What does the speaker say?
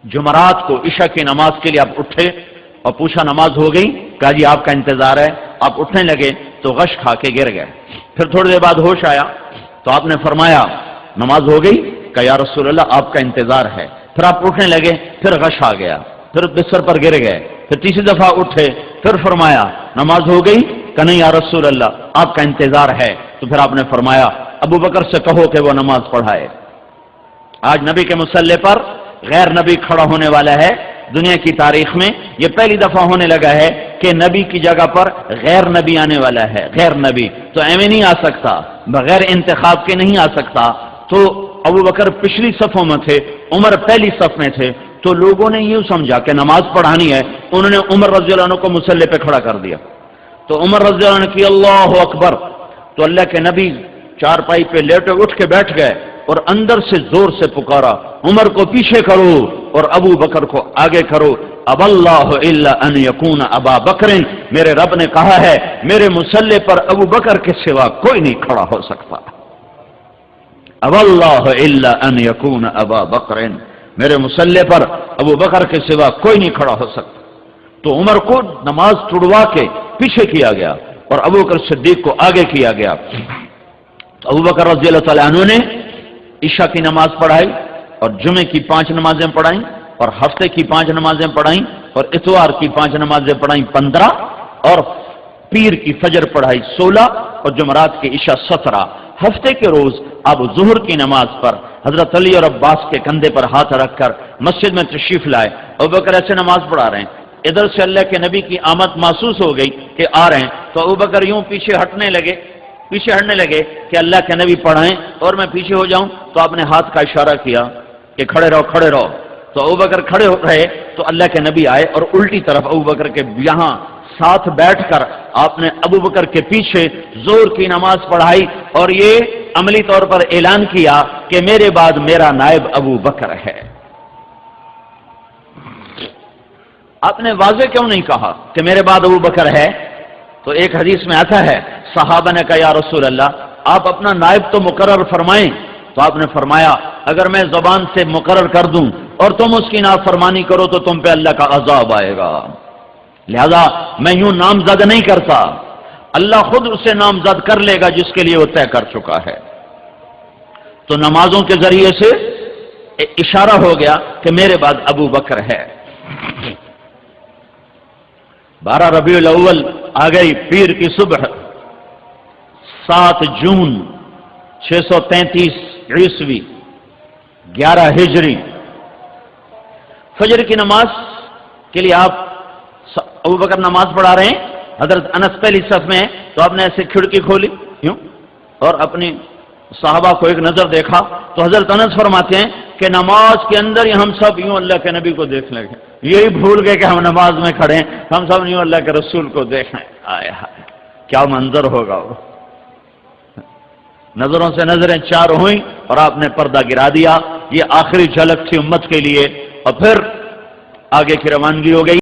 جمعرات کو عشاء کی نماز کے لیے آپ اٹھے اور پوچھا نماز ہو گئی؟ کہا جی آپ کا انتظار ہے۔ آپ اٹھنے لگے تو غش کھا کے گر گئے۔ پھر تھوڑی دیر بعد ہوش آیا تو آپ نے فرمایا نماز ہو گئی؟ کہا یا رسول اللہ آپ کا انتظار ہے۔ پھر آپ اٹھنے لگے، پھر غش آ گیا، پھر بستر پر گر گئے، پھر تیسری دفعہ اٹھے، پھر فرمایا نماز ہو گئی؟ کہ نہیں یا رسول اللہ آپ کا انتظار ہے۔ تو پھر آپ نے فرمایا ابو بکر سے کہو کہ وہ نماز پڑھائے۔ آج نبی کے مصلی پر غیر نبی کھڑا ہونے والا ہے۔ دنیا کی تاریخ میں یہ پہلی دفعہ ہونے لگا ہے کہ نبی کی جگہ پر غیر نبی آنے والا ہے۔ غیر نبی تو ایویں نہیں آ سکتا، بغیر انتخاب کے نہیں آ سکتا۔ تو ابو بکر پچھلی صفوں میں تھے، عمر پہلی صف میں تھے، تو لوگوں نے یوں سمجھا کہ نماز پڑھانی ہے، انہوں نے عمر رضی اللہ عنہ کو مصلی پہ کھڑا کر دیا۔ تو عمر رضی اللہ عنہ کی اللہ اکبر، تو اللہ کے نبی چارپائی پہ لیٹے اٹھ کے بیٹھ گئے اور اندر سے زور سے پکارا عمر کو پیچھے کرو اور ابو بکر کو آگے کرو۔ اب اللہ الا ان یکون ابا بکر، میرے رب نے کہا ہے میرے مصلی پر ابو بکر کے سوا کوئی نہیں کھڑا ہو سکتا۔ اب اللہ الا ان یکون ابا بکر، میرے مصلی پر ابو بکر کے سوا کوئی نہیں کھڑا ہو سکتا۔ تو عمر کو نماز چھڑوا کے پیچھے کیا گیا اور ابو بکر صدیق کو آگے کیا گیا۔ تو ابو بکر رضی اللہ تعالیٰ عنہ نے عشاء کی نماز پڑھائی اور جمعے کی 5 نمازیں پڑھائیں اور ہفتے کی 5 نمازیں پڑھائیں اور اتوار کی 5 نمازیں پڑھائیں 15 اور پیر کی فجر پڑھائی 16 اور جمعرات کی عشاء 17۔ ہفتے کے روز اب ظہر کی نماز پر حضرت علی اور عباس کے کندھے پر ہاتھ رکھ کر مسجد میں تشریف لائے۔ ابو بکر ایسے نماز پڑھا رہے ہیں، ادھر سے اللہ کے نبی کی آمد محسوس ہو گئی کہ آ رہے ہیں، تو ابو بکر یوں پیچھے ہٹنے لگے کہ اللہ کے نبی پڑھائیں اور میں پیچھے ہو جاؤں۔ تو آپ نے ہاتھ کا اشارہ کیا کہ کھڑے رہو کھڑے رہو۔ تو ابو بکر کھڑے رہے تو اللہ کے نبی آئے اور الٹی طرف ابو بکر کے یہاں ساتھ بیٹھ کر آپ نے ابو بکر کے پیچھے زور کی نماز پڑھائی اور یہ عملی طور پر اعلان کیا کہ میرے بعد میرا نائب ابو بکر ہے۔ آپ نے واضح کیوں نہیں کہا کہ میرے بعد ابو بکر ہے؟ تو ایک حدیث میں آتا ہے صحابہ نے کہا یا رسول اللہ آپ اپنا نائب تو مقرر فرمائیں۔ تو آپ نے فرمایا اگر میں زبان سے مقرر کر دوں اور تم اس کی نافرمانی کرو تو تم پہ اللہ کا عذاب آئے گا، لہذا میں یوں نامزد نہیں کرتا، اللہ خود اسے نامزد کر لے گا جس کے لیے وہ طے کر چکا ہے۔ تو نمازوں کے ذریعے سے اشارہ ہو گیا کہ میرے بعد ابو بکر ہے۔ 12 ربیع الاول آ گئی، پیر کی صبح 7 جون 633 عیسوی 11 ہجری، فجر کی نماز کے لیے آپ ابو بکر نماز پڑھا رہے ہیں، حضرت انس پہلی صف میں ہیں، تو آپ نے ایسے کھڑکی کھولی یوں اور اپنی صحابہ کو ایک نظر دیکھا تو حضرت انس فرماتے ہیں کہ نماز کے اندر ہی ہم سب یوں اللہ کے نبی کو دیکھنے لگے، یہی بھول گئے کہ ہم نماز میں کھڑے ہیں، ہم سب یوں اللہ کے رسول کو دیکھیں۔ آئے ہائے کیا منظر ہوگا وہ! نظروں سے نظریں چار ہوئیں اور آپ نے پردہ گرا دیا۔ یہ آخری جھلک تھی امت کے لیے اور پھر آگے کی روانگی ہو گئی۔